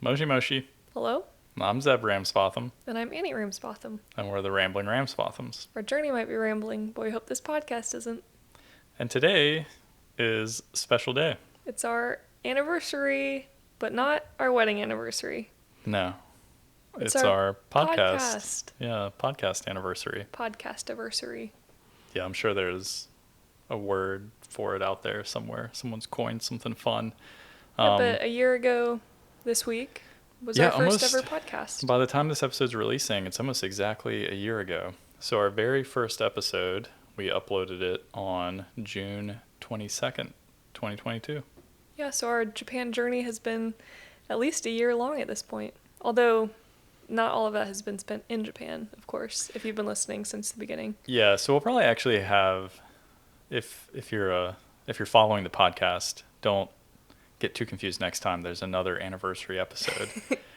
Moshi Moshi. Hello, I'm Zeb Ramsbotham, and I'm Annie Ramsbotham. and we're the Rambling Ramsbothams. Our journey might be rambling, but we hope this podcast isn't. And today is a special day. It's our anniversary, but not our wedding anniversary. No, It's it's our podcast. podcast. Yeah, podcast anniversary. Podcast anniversary. Yeah, I'm sure there's a word for it out there somewhere. Someone's coined something fun. Yeah, but a year ago this week was our first ever podcast. By the time this episode's releasing, it's almost exactly a year ago. So our very first episode, we uploaded it on June 22nd, 2022. Yeah, so our Japan journey has been at least a year long at this point. Although not all of that has been spent in Japan, of course, if you've been listening since the beginning. Yeah, so we'll probably actually have, if you're following the podcast, don't get too confused next time. There's another anniversary episode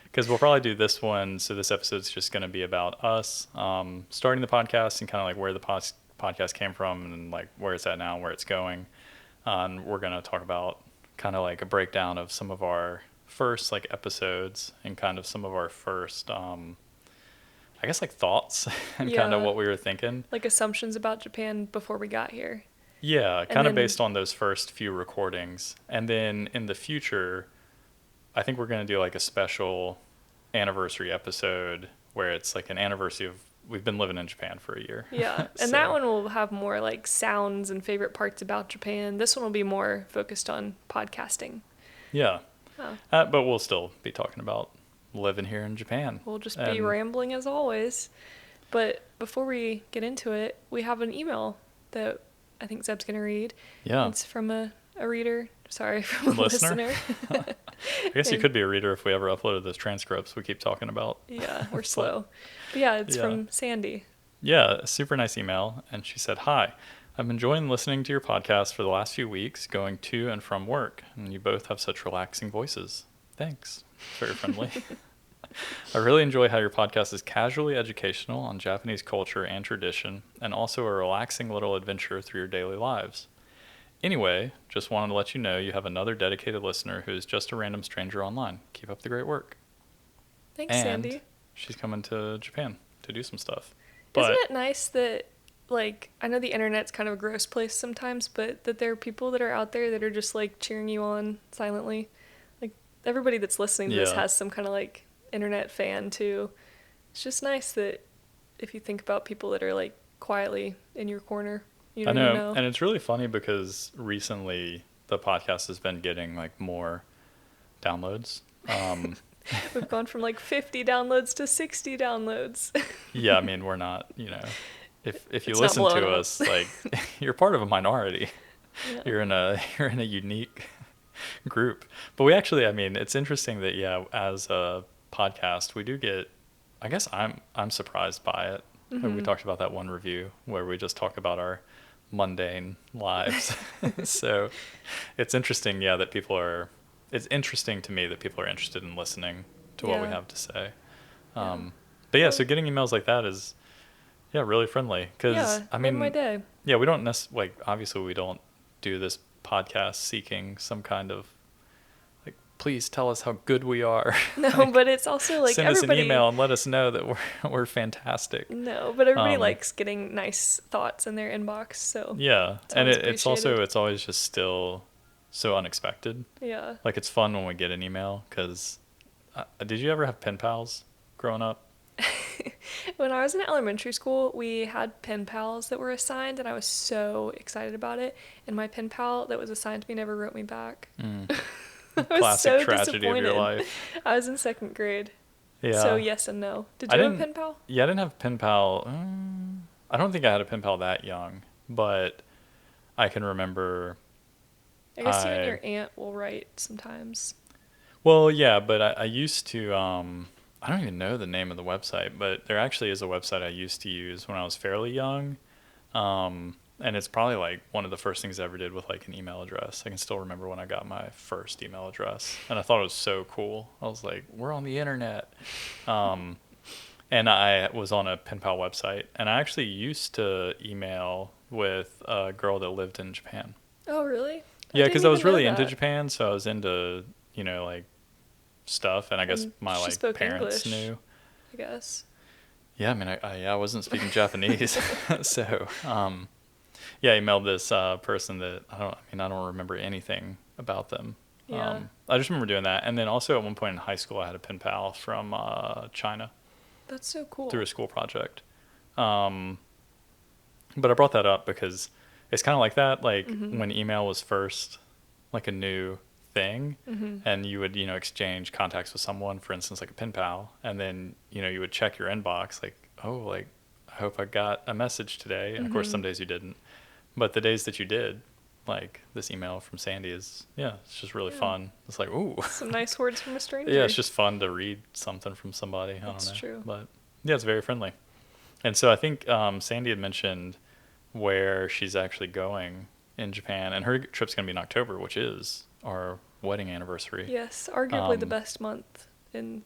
because we'll probably do this one. So this episode's just going to be about us starting the podcast and kind of like where the podcast came from and like where it's at now, where it's going. And we're going to talk about kind of like a breakdown of some of our first like episodes and kind of some of our first, I guess like thoughts and kind of what we were thinking. Like assumptions about Japan before we got here. Yeah, kind of based on those first few recordings. And then in the future, I think we're going to do like a special anniversary episode where it's like an anniversary of we've been living in Japan for a year. Yeah, and that one will have more like sounds and favorite parts about Japan. This one will be more focused on podcasting. Yeah, but we'll still be talking about living here in Japan. We'll just be rambling as always. But before we get into it, we have an email that I think Zeb's going to read. Yeah. It's from a reader. Sorry, from a listener. I guess you could be a reader if we ever uploaded those transcripts we keep talking about. Yeah, we're slow. But yeah, it's from Sandy. Yeah, a super nice email. And she said, "Hi, I've been enjoying listening to your podcast for the last few weeks, going to and from work. And you both have such relaxing voices. Thanks. Very friendly. I really enjoy how your podcast is casually educational on Japanese culture and tradition, and also a relaxing little adventure through your daily lives. Anyway, just wanted to let you know you have another dedicated listener who is just a random stranger online. Keep up the great work." Thanks, and Sandy. She's coming to Japan to do some stuff. Isn't it nice that, like, I know the internet's kind of a gross place sometimes, but that there are people that are out there that are just, like, cheering you on silently? Like, everybody that's listening to this has some kind of, like, internet fan too. It's just nice that if you think about people that are like quietly in your corner, you don't even know. And it's really funny because recently the podcast has been getting like more downloads. We've gone from like 50 downloads to 60 downloads. Yeah, I mean, we're not, if you listen to us, like you're part of a minority. Yeah. You're in a unique group. But we actually, I mean, it's interesting that as a podcast we do get, I guess I'm surprised by it. Mm-hmm. We talked about that one review where we just talk about our mundane lives. So it's interesting that it's interesting to me that people are interested in listening to what we have to say. But so getting emails like that is really friendly because I mean my day. We don't necessarily obviously we don't do this podcast seeking some kind of please tell us how good we are. No, but it's also like send us an email and let us know that we're fantastic. No, but everybody likes getting nice thoughts in their inbox. So it's always just still so unexpected. Yeah, like it's fun when we get an email because did you ever have pen pals growing up? When I was in elementary school, we had pen pals that were assigned, and I was so excited about it. And my pen pal that was assigned to me never wrote me back. Classic tragedy of your life. I was in second grade. Yeah. So yes and no. Did you have a pen pal? Yeah, I didn't have a pen pal. I don't think I had a pen pal that young, but I can remember. I guess you and your aunt will write sometimes. Well, yeah, but I used to. I don't even know the name of the website, but there actually is a website I used to use when I was fairly young. And it's probably like one of the first things I ever did with like an email address. I can still remember when I got my first email address and I thought it was so cool. I was like, we're on the internet. And I was on a pen pal website and I actually used to email with a girl that lived in Japan. Oh, really? Yeah, because I was really into Japan. So I was into, like stuff, and I guess And my she like spoke parents English, knew. I guess. Yeah, I mean, I wasn't speaking Japanese, so yeah, I emailed this person that I don't remember anything about them. Yeah. I just remember doing that, and then also at one point in high school, I had a pen pal from China That's so cool. through a school project. But I brought that up because it's kind of like that, like when email was first like a new thing, and you would, exchange contacts with someone, for instance, like a pen pal, and then, you would check your inbox, like, oh, like, I hope I got a message today. And of course, some days you didn't. But the days that you did, like this email from Sandy is, it's just really fun. It's like, ooh. Some nice words from a stranger. Yeah, it's just fun to read something from somebody. I That's don't know. true. But yeah, it's very friendly. And so I think Sandy had mentioned where she's actually going in Japan, and her trip's going to be in October, which is our wedding anniversary. Yes, arguably the best month on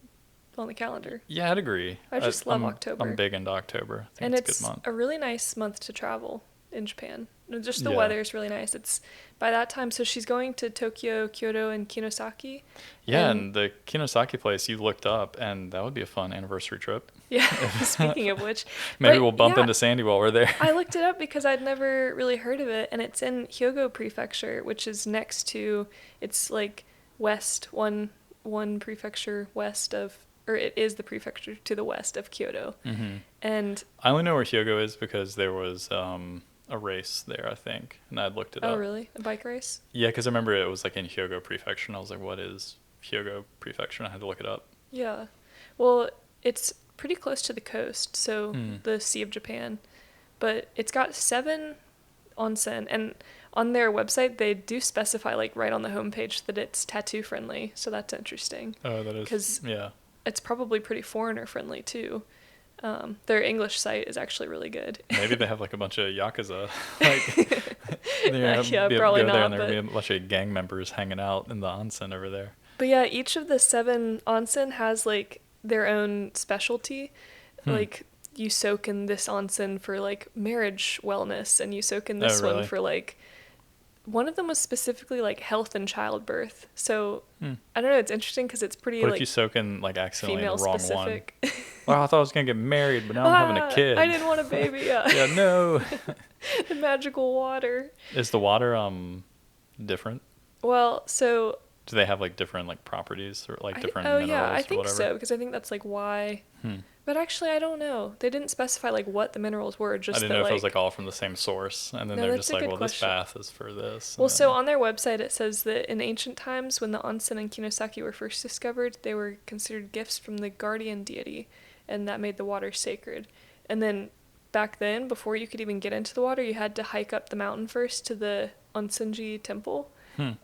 the calendar. Yeah, I'd agree. I just love October. I'm big into October. I think it's a good month. A really nice month to travel in Japan. Just the Yeah. weather is really nice. It's by that time, so she's going to Tokyo, Kyoto, and Kinosaki. Yeah, and the Kinosaki place you looked up, and that would be a fun anniversary trip. Yeah, speaking of which. Maybe we'll bump into Sandy while we're there. I looked it up because I'd never really heard of it, and it's in Hyogo Prefecture, which is next to, it's like west, one prefecture west of, or it is the prefecture to the west of Kyoto. Mm-hmm. And I only know where Hyogo is because there was a race there, I think, and I'd looked it up. Oh, really? A bike race? Yeah, because I remember it was like in Hyogo Prefecture, and I was like, what is Hyogo Prefecture? And I had to look it up. Yeah. Well, it's pretty close to the coast, so the Sea of Japan. But it's got 7 onsen, and on their website, they do specify, like, right on the homepage that it's tattoo friendly, so that's interesting. Oh, that is. Because yeah. It's probably pretty foreigner friendly, too. Their English site is actually really good. Maybe they have like a bunch of yakuza. Like, yeah, probably go not. there and there'll be a bunch of gang members hanging out in the onsen over there. But yeah, each of the 7 onsen has like their own specialty. Like you soak in this onsen for like marriage wellness, and you soak in this one for like. One of them was specifically like health and childbirth. So I don't know. It's interesting because it's pretty what like. If you soak in like accidentally in the wrong specific. one? Well, I thought I was gonna get married, but now I'm having a kid. I didn't want a baby. Yeah. Yeah, no. The magical water. Is the water different? Well, so. Do they have like different like properties or like different minerals? Yeah, I or think whatever? so, because I think that's like why. But actually, I don't know. They didn't specify like what the minerals were. Just I didn't know if it was like all from the same source, and then they're just like, well, this bath is for this. Well, so on their website it says that in ancient times, when the onsen and Kinosaki were first discovered, they were considered gifts from the guardian deity, and that made the water sacred. And then back then, before you could even get into the water, you had to hike up the mountain first to the Onsenji temple,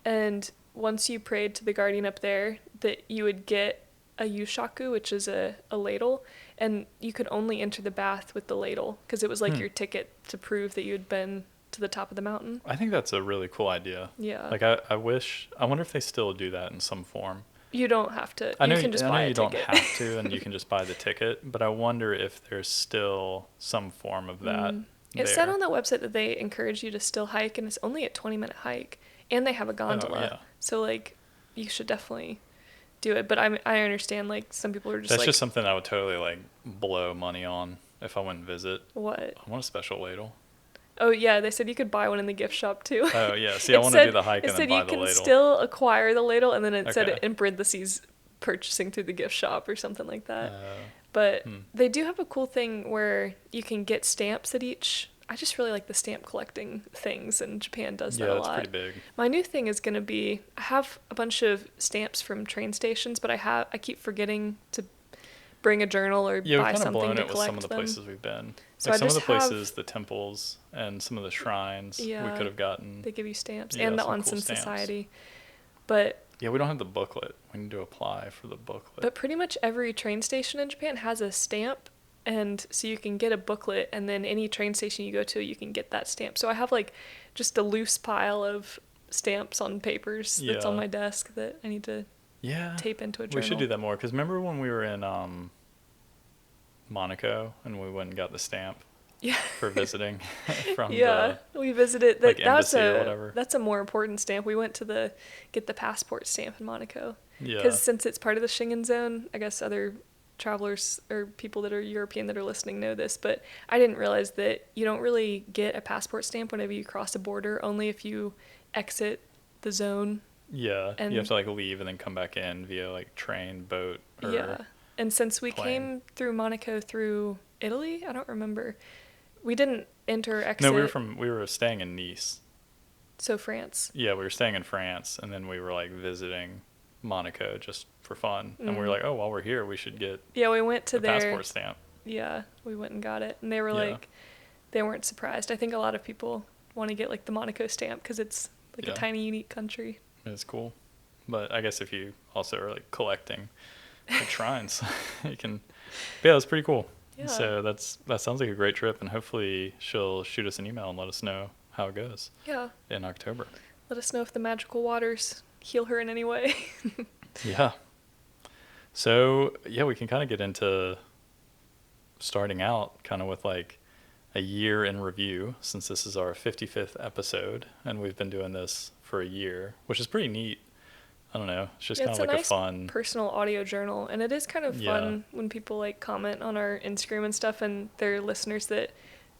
and once you prayed to the guardian up there, that you would get a yushaku, which is a ladle, and you could only enter the bath with the ladle because it was like your ticket to prove that you had been to the top of the mountain. I think that's a really cool idea. Yeah. Like I wonder if they still do that in some form. You don't have to. I know you can just buy a don't ticket. have to, and you can just buy the ticket, but I wonder if there's still some form of that. It said on the website that they encourage you to still hike, and it's only a 20-minute hike, and they have a gondola. Oh, yeah. So like, you should definitely do it. But I understand like some people are just That's like. just something I would totally like blow money on if I went and visit. What? I want a special ladle. Oh yeah, they said you could buy one in the gift shop too. Oh yeah, see, I want to do the hike and then buy the ladle. It said you can still acquire the ladle, and then it said it in parentheses purchasing through the gift shop or something like that. But they do have a cool thing where you can get stamps at each. I just really like the stamp collecting things, and Japan does that a lot. Yeah, it's pretty big. My new thing is going to be, I have a bunch of stamps from train stations, but I keep forgetting to bring a journal or buy something to collect them. Yeah, we've kind of blown it with some of the places we've been. So like some of the places, the temples, and some of the shrines, we could have gotten. They give you stamps, and the Onsen Society. But yeah, we don't have the booklet. We need to apply for the booklet. But pretty much every train station in Japan has a stamp, and so you can get a booklet, and then any train station you go to, you can get that stamp. So I have like just a loose pile of stamps on papers that's on my desk that I need to tape into a journal. We should do that more, because remember when we were in Monaco and we went and got the stamp for visiting from we visited embassy or whatever. That's a more important stamp. We went to get the passport stamp in Monaco. Yeah. Because since it's part of the Schengen zone, I guess other travelers or people that are European that are listening know this, but I didn't realize that you don't really get a passport stamp whenever you cross a border, only if you exit the zone. Yeah, and you have to like leave and then come back in via like train, boat, or yeah. And since we plane. came through Monaco through Italy, I don't remember. We didn't enter or exit. No, we were staying in Nice. So France. Yeah, we were staying in France, and then we were like visiting Monaco just for fun. And we were like, oh, while we're here, we should get Yeah, we went to their passport stamp. Yeah, we went and got it, and they were Yeah. like, they weren't surprised. I think a lot of people want to get like the Monaco stamp because it's like a tiny, unique country. It's cool, but I guess if you also are like collecting like shrines, you can. But yeah, it's pretty cool. Yeah. So that sounds like a great trip, and hopefully she'll shoot us an email and let us know how it goes. Yeah. In October. Let us know if the magical waters heal her in any way. Yeah. So yeah, we can kind of get into starting out kind of with like a year in review, since this is our 55th episode and we've been doing this for a year, which is pretty neat. I don't know. It's just kind of like a fun personal audio journal, and it is kind of fun when people like comment on our Instagram and stuff, and they're listeners that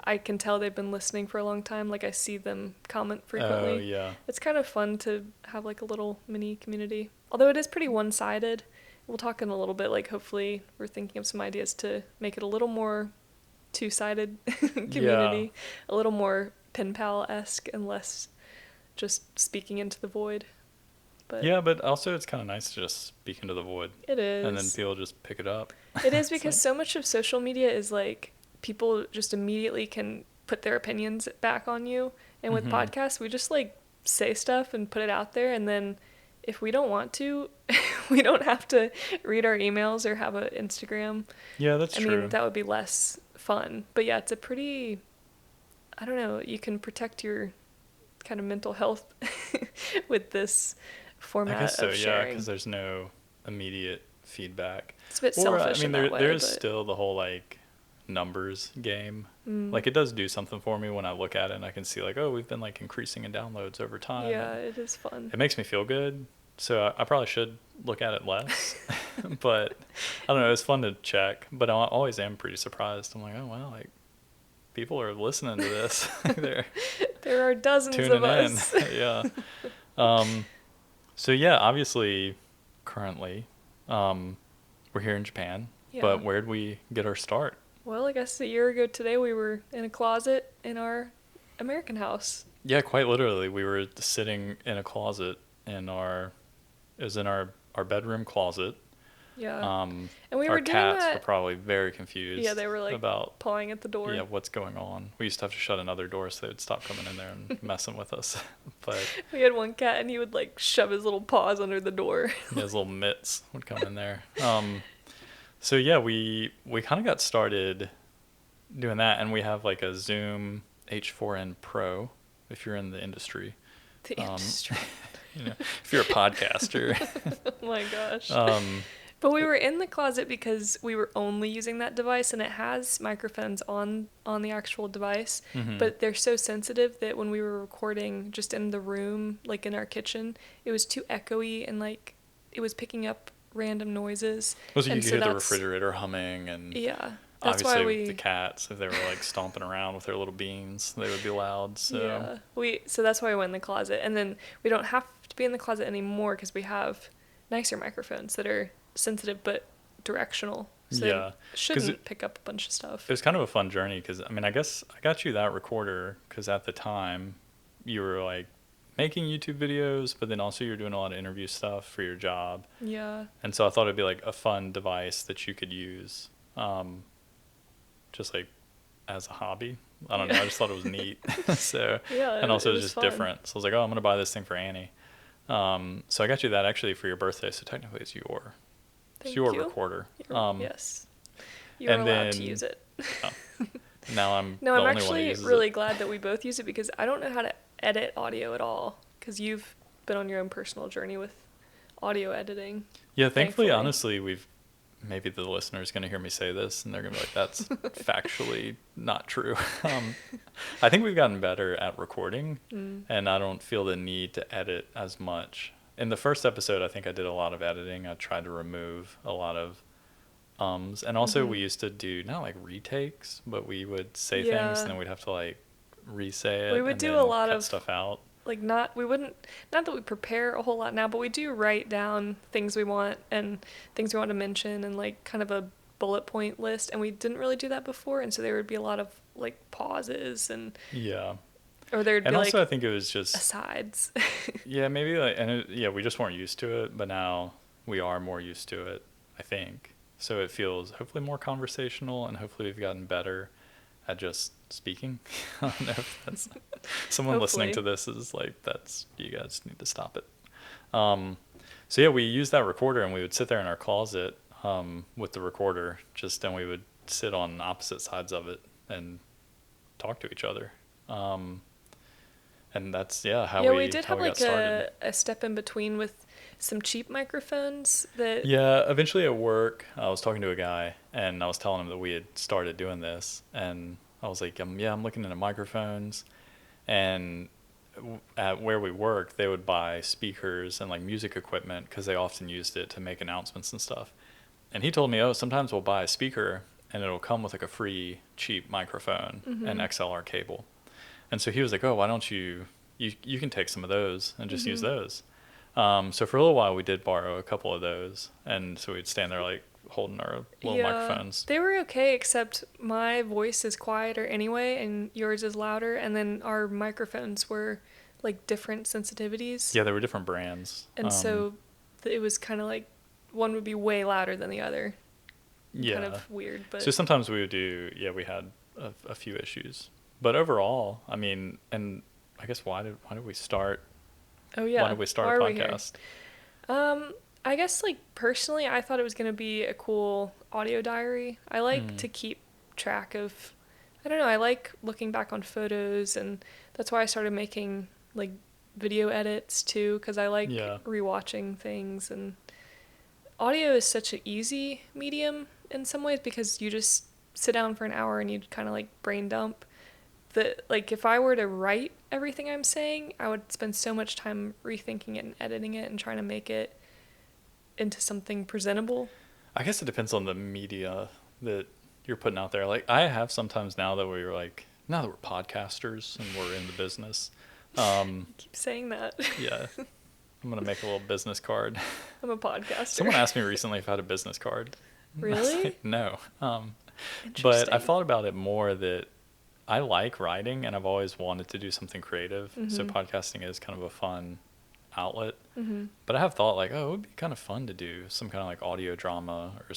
I can tell they've been listening for a long time. Like I see them comment frequently. Oh, yeah. It's kind of fun to have like a little mini community. Although it is pretty one-sided. We'll talk in a little bit, like hopefully we're thinking of some ideas to make it a little more two-sided community. Yeah. A little more pen pal-esque and less just speaking into the void. But yeah, but also it's kind of nice to just speak into the void. It is. And then people just pick it up. It is because so much of social media is like people just immediately can put their opinions back on you. And with podcasts, we just like say stuff and put it out there. And then if we don't want to, we don't have to read our emails or have an Instagram. Yeah, that's true. I mean, that would be less fun. But yeah, it's a pretty, I don't know, you can protect your kind of mental health with this format. I guess so, of sharing. Yeah, because there's no immediate feedback. It's a bit selfish. I mean, in that there's way, still the whole like numbers game. Like it does do something for me when I look at it and I can see like, oh, we've been like increasing in downloads over time. Yeah, it is fun. It makes me feel good. So I probably should look at it less. But I don't know, it's fun to check. But I always am pretty surprised. I'm like, oh wow, like people are listening to this. There are dozens tuning of us. Yeah. So yeah, obviously, currently, we're here in Japan. Yeah. But where'd we get our start? Well, I guess a year ago today we were in a closet in our American house. Yeah, quite literally. We were sitting in a closet in our bedroom closet. Yeah. And we were doing cats that. Were probably very confused. Yeah, they were like about pawing at the door. Yeah, what's going on? We used to have to shut another door so they would stop coming in there and messing with us. But we had one cat and he would like shove his little paws under the door. Yeah, his little mitts would come in there. So yeah, we kind of got started doing that, and we have like a Zoom H4n Pro if you're in the industry. The industry. You know, if you're a podcaster. Oh my gosh. But we were in the closet because we were only using that device, and it has microphones on the actual device, but they're so sensitive that when we were recording just in the room, like in our kitchen, it was too echoey and like it was picking up random noises. Well, so you could hear the refrigerator humming, and yeah, that's obviously why the cats, if they were like stomping around with their little beans, they would be loud. So yeah, so that's why we went in the closet, and then we don't have to be in the closet anymore because we have nicer microphones that are sensitive but directional, so they shouldn't pick up a bunch of stuff. It was kind of a fun journey because I mean, I guess I got you that recorder because at the time you were like making YouTube videos, but then also you're doing a lot of interview stuff for your job. Yeah. And so I thought it'd be like a fun device that you could use, just like as a hobby. I don't know. I just thought it was neat. So yeah, and also it was just fun. Different. So I was like, oh, I'm gonna buy this thing for Annie. So I got you that actually for your birthday. So technically, it's your recorder. Yes. You were allowed to use it. Now I'm No, the I'm only actually one that really glad that we both use it because I don't know how to edit audio at all because you've been on your own personal journey with audio editing. Yeah, thankfully, honestly, maybe the listener's going to hear me say this and they're going to be like, that's factually not true. I think we've gotten better at recording and I don't feel the need to edit as much. in the first episode, I think I did a lot of editing. I tried to remove a lot of and also we used to do not like retakes, but we would say things and then we'd have to like re-say it we would and do then a lot cut of stuff out. Like we wouldn't, not that we prepare a whole lot now, but we do write down things we want and things we want to mention and like kind of a bullet point list, and we didn't really do that before, and so there would be a lot of like pauses and or there'd and be also like I think it was just asides. maybe like we just weren't used to it, but now we are more used to it, I think. So it feels hopefully more conversational, and hopefully we've gotten better at just speaking. I don't know if that's someone listening to this is like, that's, you guys need to stop it. So yeah, we used that recorder, and we would sit there in our closet with the recorder, and we would sit on opposite sides of it and talk to each other. And that's how we did have like a step in between with some cheap microphones that eventually at work I was talking to a guy, and I was telling him that we had started doing this, and I was like, I'm looking into microphones, and at where we work they would buy speakers and like music equipment because they often used it to make announcements and stuff. And he told me, sometimes we'll buy a speaker and it'll come with like a free cheap microphone and XLR cable. And so he was like, why don't you can take some of those and just use those. So for a little while we did borrow a couple of those, and so we'd stand there like holding our little microphones. They were okay, except my voice is quieter anyway and yours is louder, and then our microphones were like different sensitivities. Yeah, they were different brands. And so it was kind of like one would be way louder than the other. Yeah. Kind of weird, but... So sometimes we would do, we had a few issues. But overall, I mean, and I guess why did we start? Oh yeah. Why did we start a podcast? I guess like personally, I thought it was going to be a cool audio diary. I like to keep track of, I don't know, I like looking back on photos, and that's why I started making like video edits too, because I like rewatching things. And audio is such an easy medium in some ways because you just sit down for an hour and you kind of like brain dump. That like if I were to write everything I'm saying, I would spend so much time rethinking it and editing it and trying to make it into something presentable. I guess it depends on the media that you're putting out there. Like I have sometimes now that we're podcasters and we're in the business. Keep saying that. Yeah. I'm going to make a little business card. I'm a podcaster. Someone asked me recently if I had a business card. Really? Like, no. But I thought about it more that I like writing, and I've always wanted to do something creative. So podcasting is kind of a fun outlet. But I have thought like, it would be kind of fun to do some kind of like audio drama or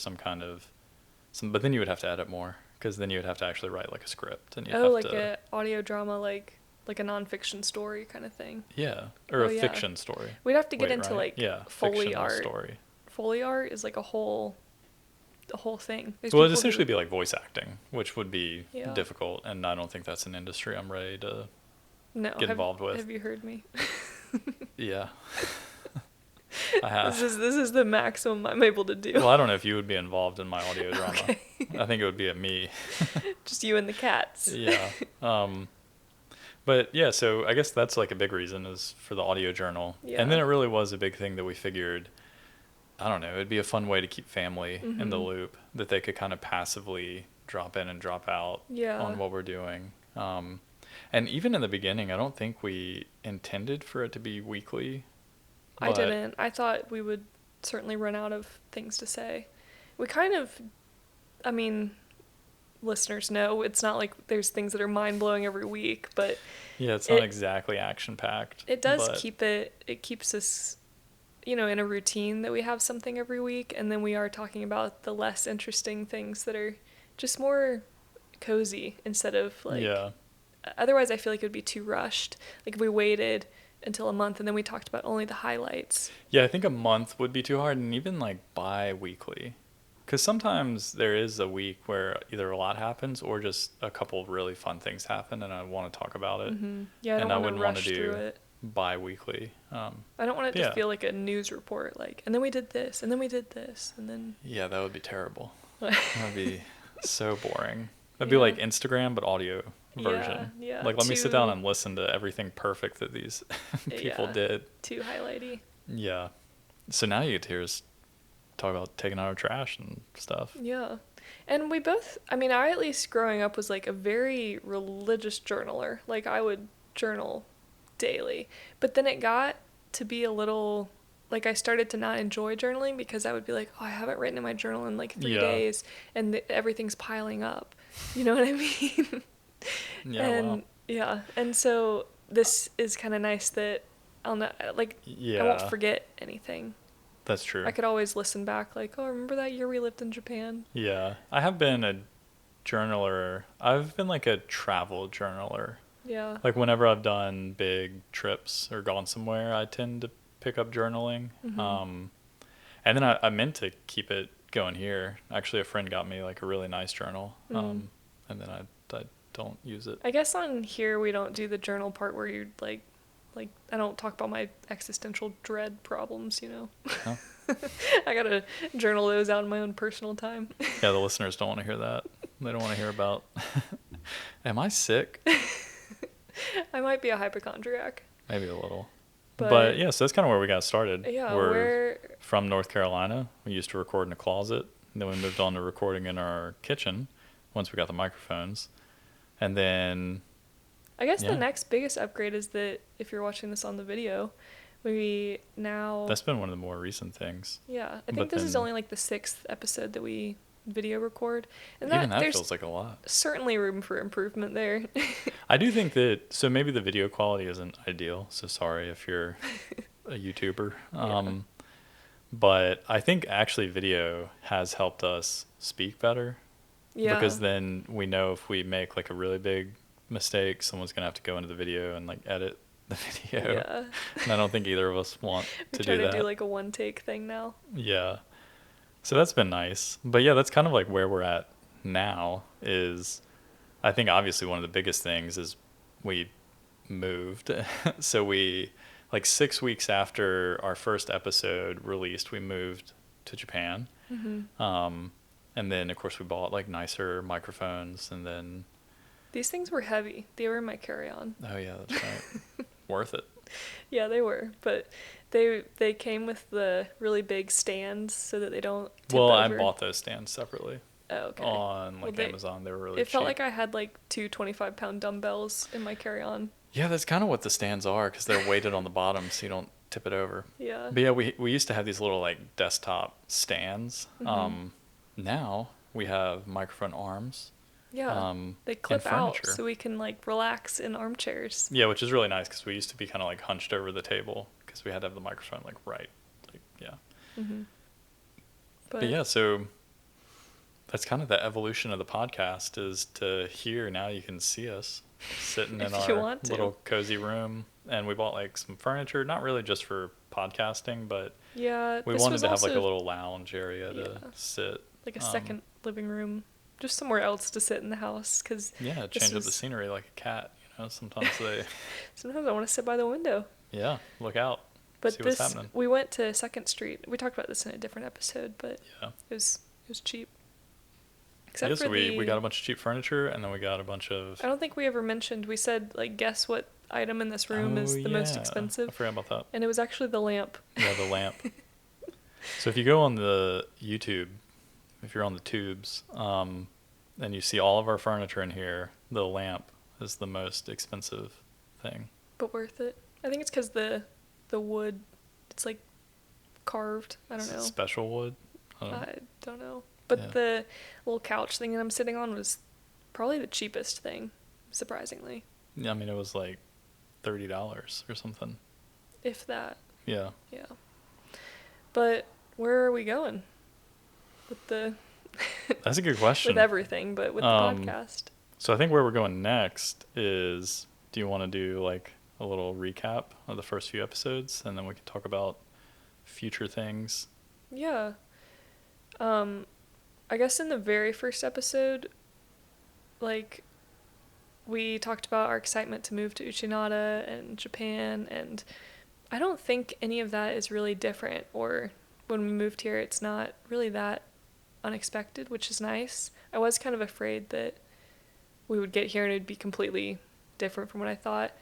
but then you would have to edit more, because then you would have to actually write like a script, and a audio drama, like a nonfiction story kind of thing. Yeah, or a fiction story. We'd have to get into Foley art. Story. Foley art is like a whole thing. Well, it'd essentially be like voice acting, which would be difficult, and I don't think that's an industry I'm ready to get involved with. Have you heard me? Yeah. I have. This is the maximum I'm able to do. Well, I don't know if you would be involved in my audio drama. Okay. I think it would be me. Just you and the cats. Yeah. But yeah, so I guess that's like a big reason is for the audio journal. Yeah. And then it really was a big thing that we figured, I don't know, it'd be a fun way to keep family in the loop, that they could kind of passively drop in and drop out on what we're doing. And even in the beginning, I don't think we intended for it to be weekly. I didn't. I thought we would certainly run out of things to say. We kind of, I mean, listeners know it's not like there's things that are mind-blowing every week, but... Yeah, it's not exactly action-packed. It does keeps us... in a routine that we have something every week, and then we are talking about the less interesting things that are just more cozy instead of like... Yeah. Otherwise, I feel like it would be too rushed. Like if we waited until a month and then we talked about only the highlights. Yeah, I think a month would be too hard, and even like bi-weekly. Because sometimes there is a week where either a lot happens or just a couple of really fun things happen, and I want to talk about it. Yeah, I wouldn't want to do it bi-weekly. I don't want it to feel like a news report, like, and then we did this, and then we did this, and then... Yeah, that would be terrible. That would be so boring. That'd be like Instagram, but audio version. Yeah. Like, let me sit down and listen to everything perfect that these people did. Too highlighty. Yeah. So now you get to hear us talk about taking out our trash and stuff. Yeah. And we both, I mean, I at least growing up was like a very religious journaler. Like I would journal daily. But then it got to be a little, like I started to not enjoy journaling because I would be like, oh, I haven't written in my journal in like 3 days and everything's piling up. You know what I mean? Yeah, And wow. yeah. And so this is kind of nice that I'll not, like, I won't Yeah, forget anything. that's true. I could always listen back, like, oh, remember that year we lived in Japan? Yeah. I have been a journaler. I've been like a travel journaler. Yeah. Like whenever I've done big trips or gone somewhere, I tend to pick up journaling. Mm-hmm. And then I meant to keep it going here. Actually, a friend got me like a really nice journal. Mm. And then I don't use it. I guess on here we don't do the journal part where you like I don't talk about my existential dread problems, you know. Huh? I gotta journal those out in my own personal time. Yeah, the listeners don't want to hear that. They don't want to hear about, am I sick? I might be a hypochondriac. Maybe a little. But yeah, so that's kind of where we got started. yeah, We're from North Carolina. We used to record in a closet. And then we moved on to recording in our kitchen once we got the microphones. And then I guess yeah. the next biggest upgrade is that if you're watching this on the video, we now That's been one of the more recent things. yeah, I think But this is then- only like the 6th episode that we video record. And Even that there's feels like a lot. certainly room for improvement there. I do think that, so maybe the video quality isn't ideal. So sorry if you're a YouTuber. But I think actually video has helped us speak better. Yeah. Because then we know if we make like a really big mistake, someone's going to have to go into the video and like edit the video. Yeah. And I don't think either of us want We to try do to that. do like a one take thing now. Yeah. So that's been nice. But yeah, that's kind of like where we're at now is, I think obviously one of the biggest things is we moved. So we, like 6 weeks after our first episode released, we moved to Japan. Mm-hmm. And then of course we bought like nicer microphones and then, These things were heavy. They were in my carry-on. oh yeah, that's right. Worth it. Yeah, they were, but they came with the really big stands so that they don't tip Well, over. I bought those stands separately Oh, okay. on Well, like Amazon. They were really It cheap. felt like I had like 2 25-pound dumbbells in my carry-on. Yeah, that's kind of what the stands are because they're weighted on the bottom so you don't tip it over. Yeah. But yeah, we used to have these little like desktop stands. Mhm. Now we have microphone arms. Yeah. They and clip out furniture. so we can like relax in armchairs. Yeah, which is really nice because we used to be kind of like hunched over the table because we had to have the microphone like right. Like, yeah. Mm-hmm. But yeah, so that's kind of the evolution of the podcast is to here now you can see us sitting in If you our want to. little cozy room. And we bought like some furniture, not really just for podcasting, but Yeah. we this wanted was to have like a also little lounge area to Yeah. sit. like a second living room, just somewhere else to sit in the house because Yeah, change up the scenery like a cat. You know, sometimes they, sometimes I want to sit by the window. yeah, look out, But see what's happening. we went to 2nd Street. We talked about this in a different episode, but Yeah. it was cheap. Except Yeah, so for we got a bunch of cheap furniture, and then we got a bunch of. I don't think we ever mentioned. We said like, guess what item in this room is the most I expensive, forgot about that. and it was actually the lamp. Yeah, the lamp. So if you go on the YouTube, if you're on the tubes, and you see all of our furniture in here, the lamp is the most expensive thing. But worth it. I think it's because the wood, it's like carved. I don't know. Special wood. I don't know. But Yeah. the little couch thing that I'm sitting on was probably the cheapest thing, surprisingly. Yeah, I mean, it was like $30 or something. If that. Yeah. Yeah. But where are we going with the That's a good question. with everything, but with the podcast? So I think where we're going next is, do you want to do like a little recap of the first few episodes, and then we can talk about future things? Yeah. I guess in the very first episode, like, we talked about our excitement to move to Uchinada and Japan, and I don't think any of that is really different, or when we moved here, it's not really that unexpected, which is nice. I was kind of afraid that we would get here and it'd be completely different from what I thought.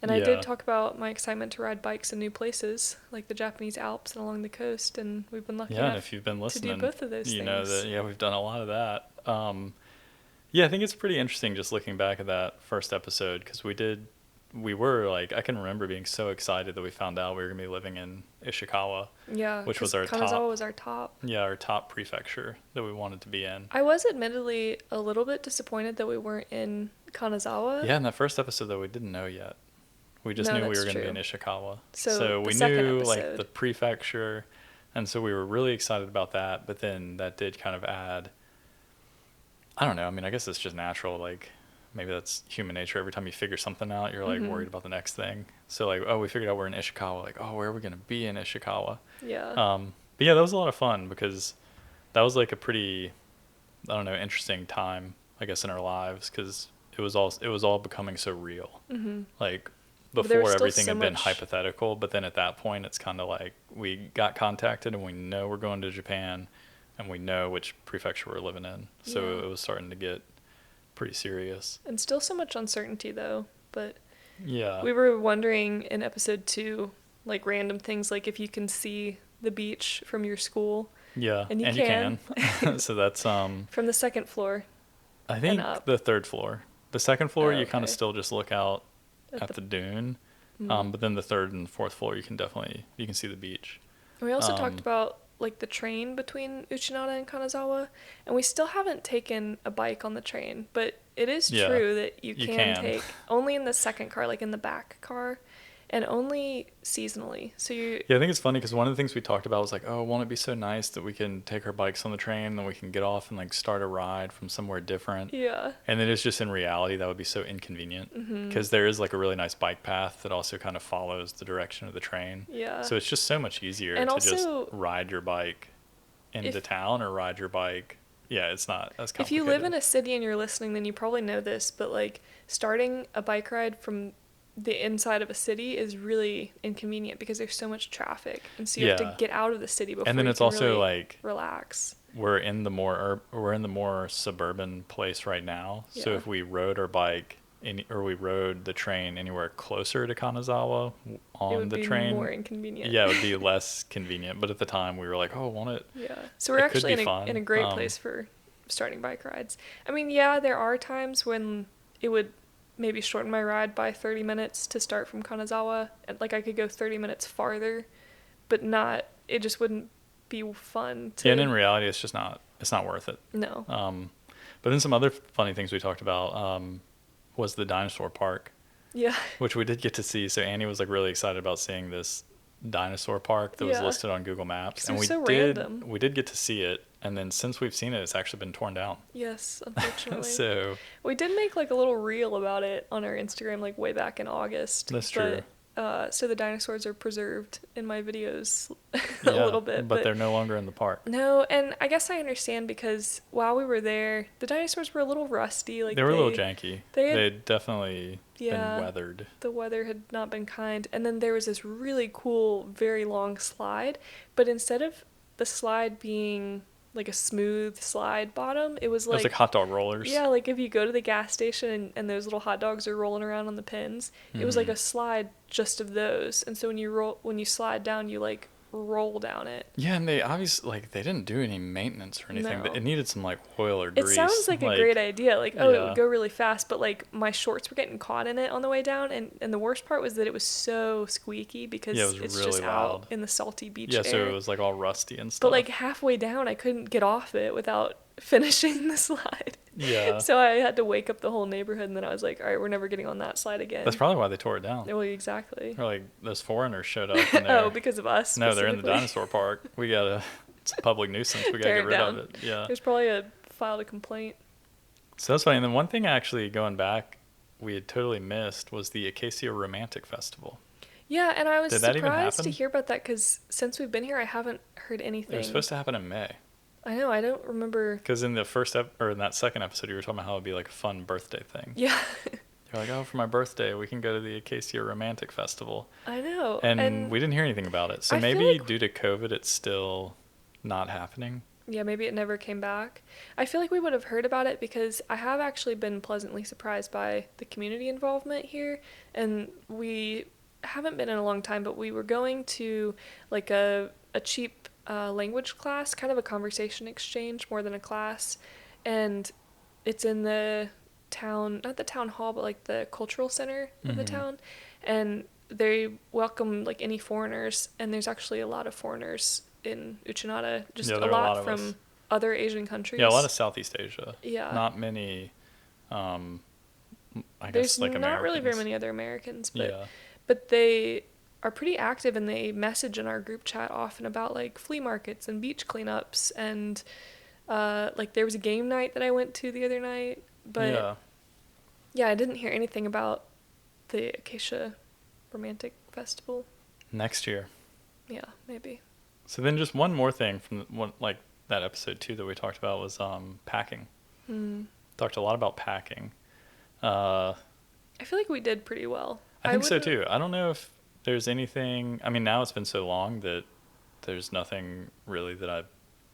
And I did talk about my excitement to ride bikes in new places, like the Japanese Alps and along the coast, and we've been lucky enough and if you've been listening, to do both of those things. You know that, we've done a lot of that. I think it's pretty interesting just looking back at that first episode, because we were like, I can remember being so excited that we found out we were going to be living in Ishikawa. Yeah, which was our Kanazawa top. Was our top. Yeah, our top prefecture that we wanted to be in. I was admittedly a little bit disappointed that we weren't in Kanazawa. Yeah, in that first episode, though, we didn't know yet. We just knew we were going to be in Ishikawa. So we knew like the prefecture, and so we were really excited about that. But then that did kind of add, I don't know. I mean, I guess it's just natural. Like, maybe that's human nature. Every time you figure something out, you're like worried about the next thing. So like, oh, we figured out we're in Ishikawa. Like, oh, where are we going to be in Ishikawa? Yeah. But yeah, that was a lot of fun, because that was like a pretty, I don't know, interesting time, I guess, in our lives, because it was all becoming so real. Mm-hmm. Like, before everything had been hypothetical, but then at that point it's kind of like we got contacted and we know we're going to Japan and we know which prefecture we're living in. So it was starting to get pretty serious. And still so much uncertainty though, but yeah. We were wondering in episode 2, like random things, like if you can see the beach from your school. Yeah, and you can. So that's from the second floor. I think the third floor. The second floor you kind of still just look out at the dune, but then the third and fourth floor you can see the beach. And we also talked about like the train between Uchinada and Kanazawa, and we still haven't taken a bike on the train, but it is true that you can take only in the second car, like in the back car, and only seasonally. So I think it's funny because one of the things we talked about was like, oh, won't it be so nice that we can take our bikes on the train and then we can get off and like start a ride from somewhere different. Yeah. And then it's just in reality that would be so inconvenient, because there is like a really nice bike path that also kind of follows the direction of the train. Yeah. So it's just so much easier to just ride your bike into town or ride your bike. Yeah, it's not as complicated. If you live in a city and you're listening, then you probably know this, but like starting a bike ride from the inside of a city is really inconvenient because there's so much traffic, and so you have to get out of the city before and then you it's can also really like relax. We're in the more suburban place right now, so if we rode our bike or we rode the train anywhere closer to Kanazawa on the train, it would be more inconvenient. Yeah, it would be less convenient. But at the time, we were like, "Oh, won't it?" Yeah, so we're actually in a great place for starting bike rides. I mean, yeah, there are times when it would maybe shorten my ride by 30 minutes to start from Kanazawa, and like I could go 30 minutes farther, but it just wouldn't be fun to. Yeah, and in reality it's not worth it. No. But then some other funny things we talked about was the dinosaur park. Yeah. Which we did get to see. So Annie was like really excited about seeing this dinosaur park that was listed on Google Maps, and random. We did get to see it. And then since we've seen it, it's actually been torn down. Yes, unfortunately. So we did make like a little reel about it on our Instagram, like way back in August. That's true. So the dinosaurs are preserved in my videos a little bit. But they're no longer in the park. No, and I guess I understand because while we were there, the dinosaurs were a little rusty. Like they were a little janky. They'd definitely been weathered. The weather had not been kind. And then there was this really cool, very long slide. But instead of the slide being like a smooth slide bottom, it was like hot dog rollers. Yeah, like if you go to the gas station and those little hot dogs are rolling around on the pins, it was like a slide just of those. And so when you slide down, you like roll down it. Yeah, and they obviously they didn't do any maintenance or anything. No. It needed some like oil or grease. It sounds like a great idea. Like, it would go really fast, but like my shorts were getting caught in it on the way down, and the worst part was that it was so squeaky because it's really just loud out in the salty beach air. Yeah, so it was like all rusty and stuff. But like halfway down, I couldn't get off it without finishing the slide. Yeah. So I had to wake up the whole neyborhood, and then I was like, all right, we're never getting on that slide again. That's probably why they tore it down. Well, exactly. Or like those foreigners showed up in there. Oh, because of us? No, they're in the dinosaur park. It's a public nuisance. We gotta get rid of it. Yeah. There's probably filed a complaint. So that's funny. And then one thing actually going back we had totally missed was the Acacia Romantic Festival. Yeah, and I was surprised to hear about that because since we've been here, I haven't heard anything. It was supposed to happen in May. I know, I don't remember. Because in the in that second episode, you were talking about how it would be like a fun birthday thing. Yeah. You're like, oh, for my birthday, we can go to the Acacia Romantic Festival. I know. And we didn't hear anything about it. So maybe due to COVID, it's still not happening. Yeah, maybe it never came back. I feel like we would have heard about it because I have actually been pleasantly surprised by the community involvement here. And we haven't been in a long time, but we were going to like a cheap language class, kind of a conversation exchange more than a class. And it's in the town, not the town hall, but like the cultural center of the town. And they welcome like any foreigners. And there's actually a lot of foreigners in Uchinata, just Yeah, a there are a lot lot of us. from other Asian countries. Yeah, a lot of Southeast Asia. Yeah. Not many, I There's guess, like not Americans. really very many other Americans, but Yeah. but they are pretty active and they message in our group chat often about like flea markets and beach cleanups and like there was a game night that I went to the other night, but yeah, I didn't hear anything about the Acacia Romantic Festival. Next year. Yeah, maybe. So then just one more thing from one, like that episode 2 that we talked about was packing. Talked a lot about packing. I feel like we did pretty well. I think so too. I don't know if there's anything, I mean, now it's been so long that there's nothing really that I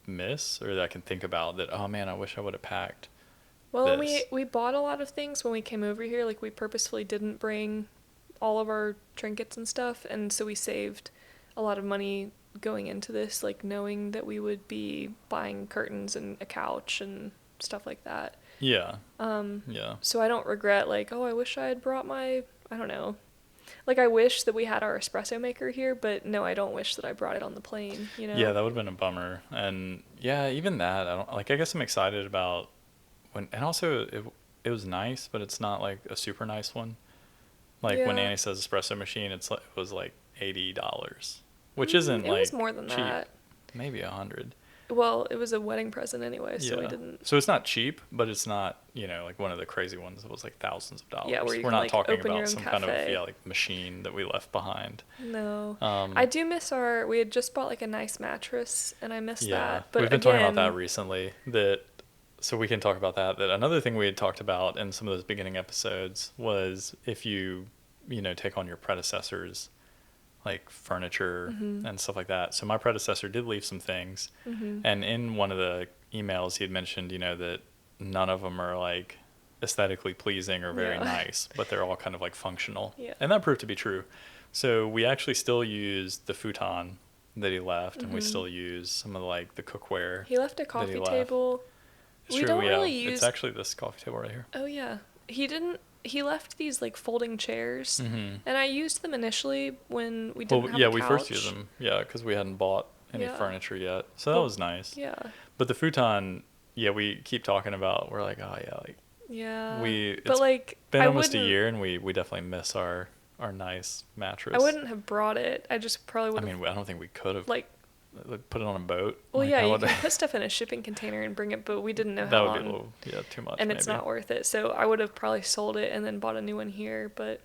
miss or that I can think about that, oh man, I wish I would have packed. Well, we bought a lot of things when we came over here. Like we purposefully didn't bring all of our trinkets and stuff, and so we saved a lot of money going into this, like knowing that we would be buying curtains and a couch and stuff like that. Yeah. Yeah. So I don't regret like, oh, I wish I had brought my, I don't know. Like I wish that we had our espresso maker here, but no, I don't wish that I brought it on the plane, you know? Yeah, that would have been a bummer. And yeah, even that, I don't like, I guess I'm excited about when, and also it was nice, but it's not like a super nice one. Like when Annie says espresso machine, it was like $80. Which isn't like it was more than cheap. that. Maybe $100. Well, it was a wedding present anyway, so we didn't. So it's not cheap, but it's not, you know, like one of the crazy ones that was like thousands of dollars. Yeah, where you We're can, not like, talking open your about own some kind of cafe. like machine that we left behind. No. I do miss we had just bought like a nice mattress, and I miss that. But we've been talking about that recently. So we can talk about that. That another thing we had talked about in some of those beginning episodes was if you take on your predecessor's like furniture and stuff like that. So my predecessor did leave some things, and in one of the emails he had mentioned, that none of them are like aesthetically pleasing or very nice, but they're all kind of like functional. Yeah. And that proved to be true. So we actually still use the futon that he left, and we still use some of like the cookware. He left a coffee table. It's true, don't really use. It's actually this coffee table right here. Oh yeah, he left these like folding chairs, and I used them initially when we didn't have a couch. We first used them, because we hadn't bought any furniture yet, so that was nice. Yeah. But the futon, we keep talking about. We're like, oh yeah, like it's been almost a year, and we definitely miss our nice mattress. I wouldn't have brought it. I just probably would. I mean, I don't think we could have put it on a boat. Well, you can put stuff in a shipping container and bring it, but we didn't know how long. That would be a little, too much. And maybe. It's not worth it. So I would have probably sold it and then bought a new one here, but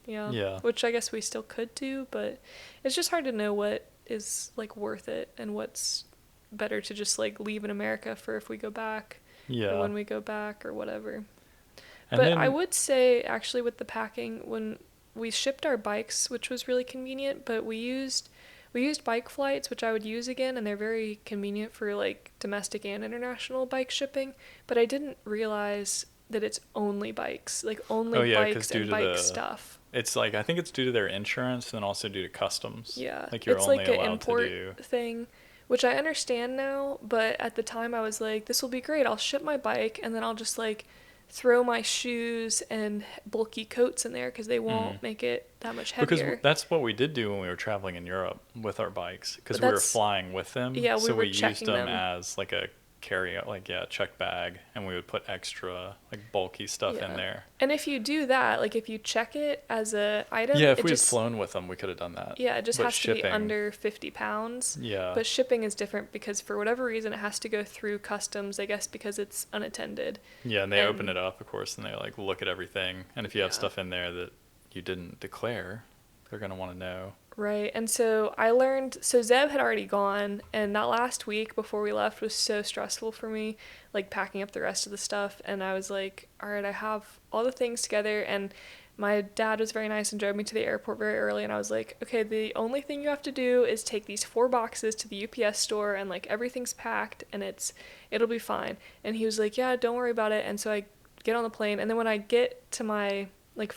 yeah. Which I guess we still could do, but it's just hard to know what is like worth it and what's better to just like leave in America for if we go back. Yeah. Or when we go back or whatever. But I would say actually with the packing, when we shipped our bikes, which was really convenient, but we used bike flights, which I would use again, and they're very convenient for like domestic and international bike shipping. But I didn't realize that it's only bikes, like only bikes and bike stuff. It's like, I think it's due to their insurance and then also due to customs. Yeah, like you're it's only like allowed an import to do thing, which I understand now. But at the time, I was like, this will be great. I'll ship my bike and then I'll just like throw my shoes and bulky coats in there because they won't make it that much heavier. Because that's what we did do when we were traveling in Europe with our bikes, because we were flying with them. Yeah, so we used them as like a carry-out, check bag, and we would put extra like bulky stuff in there. And if you do that, like if you check it as a item, if we had flown with them, we could have done that. Yeah, it just has to be under 50 pounds. Yeah. But shipping is different because for whatever reason it has to go through customs, I guess because it's unattended. Yeah, and they open it up, of course, and they like look at everything, and if you have stuff in there that you didn't declare, they're going to want to know. Right. And so I learned, so Zeb had already gone, and that last week before we left was so stressful for me, like packing up the rest of the stuff. And I was like, all right, I have all the things together. And my dad was very nice and drove me to the airport very early, and I was like, okay, the only thing you have to do is take these 4 boxes to the UPS store, and like everything's packed and it'll be fine. And he was like, yeah, don't worry about it. And so I get on the plane, and then when I get to my like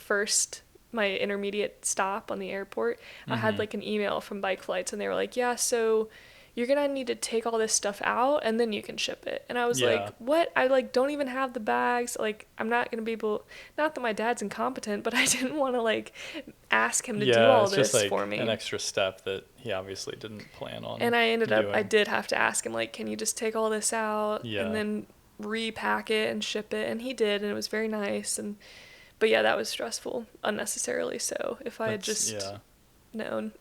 my intermediate stop on the airport, I had like an email from Bike Flights, and they were like, yeah, so you're gonna need to take all this stuff out and then you can ship it. And I was like, what? I like don't even have the bags. Like, I'm not gonna be able, not that my dad's incompetent, but I didn't want to like ask him to do all this like for me. An extra step that he obviously didn't plan on. And I did have to ask him, like, can you just take all this out and then repack it and ship it? And he did, and it was very nice. But yeah, that was stressful unnecessarily. So if I had just known.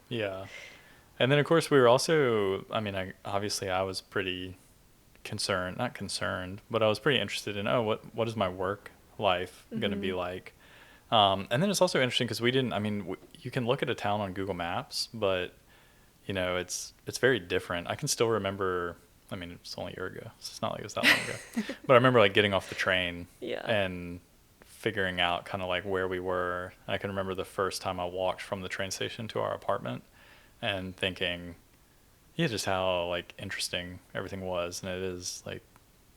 Yeah. And then, of course, we were also, I mean, I was pretty not concerned, but I was pretty interested in, what is my work life going to be like? And then it's also interesting because you can look at a town on Google Maps, but, you know, it's very different. I can still remember, I mean, it's only a year ago, so it's not like it was that long ago. But I remember, like, getting off the train and figuring out kind of, like, where we were. I can remember the first time I walked from the train station to our apartment, and thinking, just how like interesting everything was. And it is like,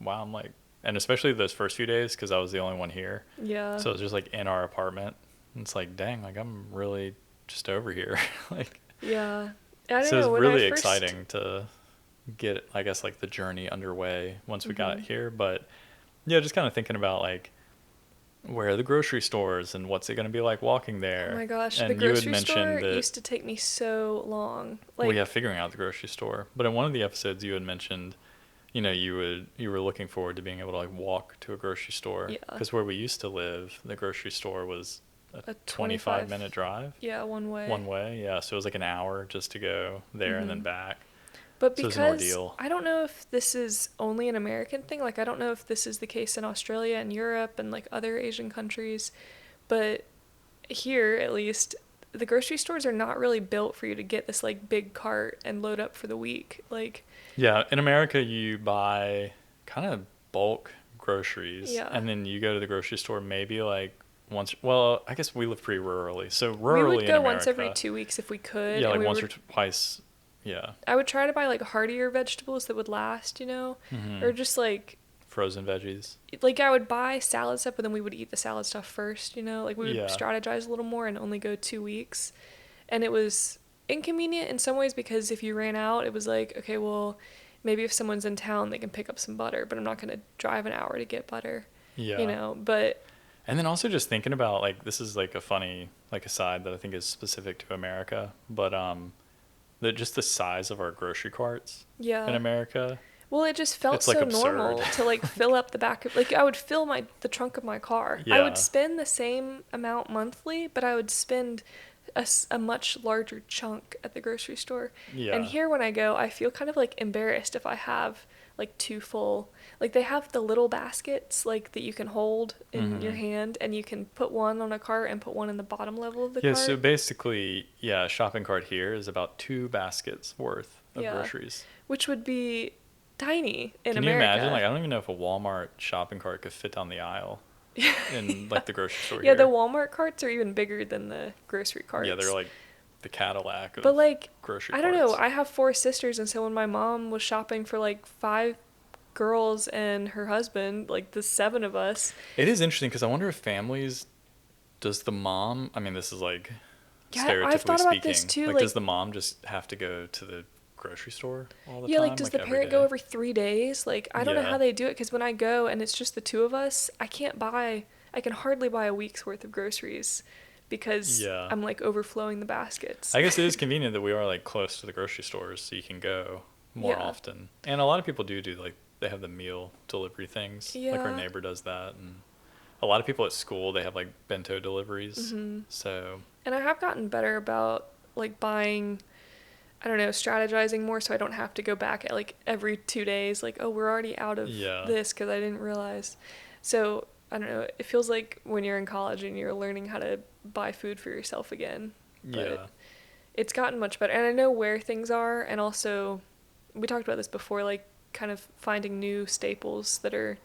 wow, I'm like, and especially those first few days, because I was the only one here. Yeah. So it was just like in our apartment. And it's like, dang, like I'm really just over here. Like. Yeah. I don't know. So it's really exciting to get, I guess, like the journey underway once we got here. But yeah, just kind of thinking about like, where are the grocery stores and what's it going to be like walking there? Oh my gosh, and the grocery store used to take me so long. Like, figuring out the grocery store. But in one of the episodes you had mentioned, you know, you were looking forward to being able to like walk to a grocery store. Yeah. Because where we used to live, the grocery store was a 25-minute drive. Yeah, one way. One way, yeah. So it was like an hour just to go there and then back. But because I don't know if this is only an American thing, like I don't know if this is the case in Australia and Europe and like other Asian countries, but here at least the grocery stores are not really built for you to get this like big cart and load up for the week. Like, yeah, in America you buy kind of bulk groceries and then you go to the grocery store maybe like once. Well, I guess we live pretty rurally, so rurally we would go once every 2 weeks if we could. Yeah, like once or twice. Yeah. I would try to buy like heartier vegetables that would last, you know, or just like frozen veggies. Like I would buy salad stuff, but then we would eat the salad stuff first, you know, like we would strategize a little more and only go 2 weeks. And it was inconvenient in some ways because if you ran out, it was like, okay, well, maybe if someone's in town, they can pick up some butter, but I'm not going to drive an hour to get butter, you know, but. And then also just thinking about like, this is like a funny, like aside that I think is specific to America, but, just the size of our grocery carts in America. Well, it just felt so normal to like fill up the back of, like I would fill the trunk of my car. I would spend the same amount monthly, but I would spend a much larger chunk at the grocery store. Yeah. And here when I go, I feel kind of like embarrassed if I have like too full. Like they have the little baskets like that you can hold in your hand, and you can put one on a cart and put one in the bottom level of the cart. Yeah, so basically, a shopping cart here is about 2 baskets worth of groceries. Which would be tiny in America. Can you imagine? Like I don't even know if a Walmart shopping cart could fit down the aisle in like the grocery store here. Yeah, the Walmart carts are even bigger than the grocery carts. Yeah, they're like the Cadillac of grocery carts. I don't know. I have 4 sisters, and so when my mom was shopping for like 5 girls and her husband, like the 7 of us. It is interesting because I wonder if families, does the mom, I mean, this is like stereotypically I've thought speaking, about this too, like does the mom just have to go to the grocery store all the time? Yeah, like does the parent go every 3 days? Like I don't know how they do it, because when I go and it's just the 2 of us, I can hardly buy a week's worth of groceries because I'm like overflowing the baskets. I guess it is convenient that we are like close to the grocery stores, so you can go more often. And a lot of people do like, they have the meal delivery things. Like our neighbor does that, and a lot of people at school, they have like bento deliveries. So. And I have gotten better about like buying, I don't know, strategizing more, so I don't have to go back at like every 2 days. Like, oh, we're already out of this because I didn't realize. So I don't know. It feels like when you're in college and you're learning how to buy food for yourself again. But it's gotten much better, and I know where things are, and also we talked about this before, like kind of finding new staples that are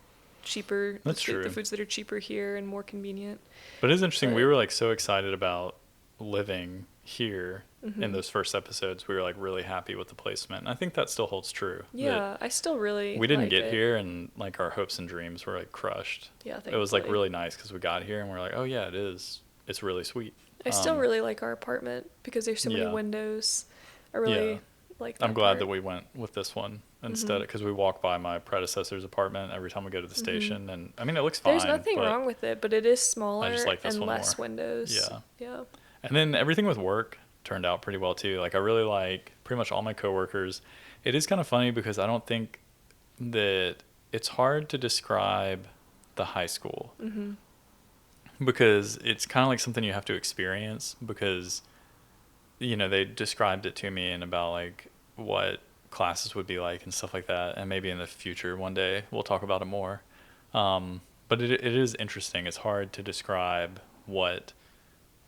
cheaper. That's true. The foods that are cheaper here and more convenient. But it's interesting. We were like so excited about living here in those first episodes. We were like really happy with the placement. And I think that still holds true. Yeah, I still really we didn't like get it. here and like our hopes and dreams were like crushed. Yeah, thankfully. It was like really nice because we got here and we're like, oh yeah, it is. It's really sweet. I still really like our apartment because there's so many windows. I really like that I'm glad part. that we went with this one instead because we walk by my predecessor's apartment every time we go to the station. And I mean, it looks fine. There's nothing wrong with it, but it is smaller I just like this and one less more. windows. Yeah. Yeah. And then everything with work turned out pretty well too. Like I really like pretty much all my coworkers. It is kind of funny because I don't think that it's hard to describe the high school because it's kind of like something you have to experience because, you know, they described it to me and about like what classes would be like and stuff like that. And maybe in the future, one day we'll talk about it more. But it is interesting. It's hard to describe what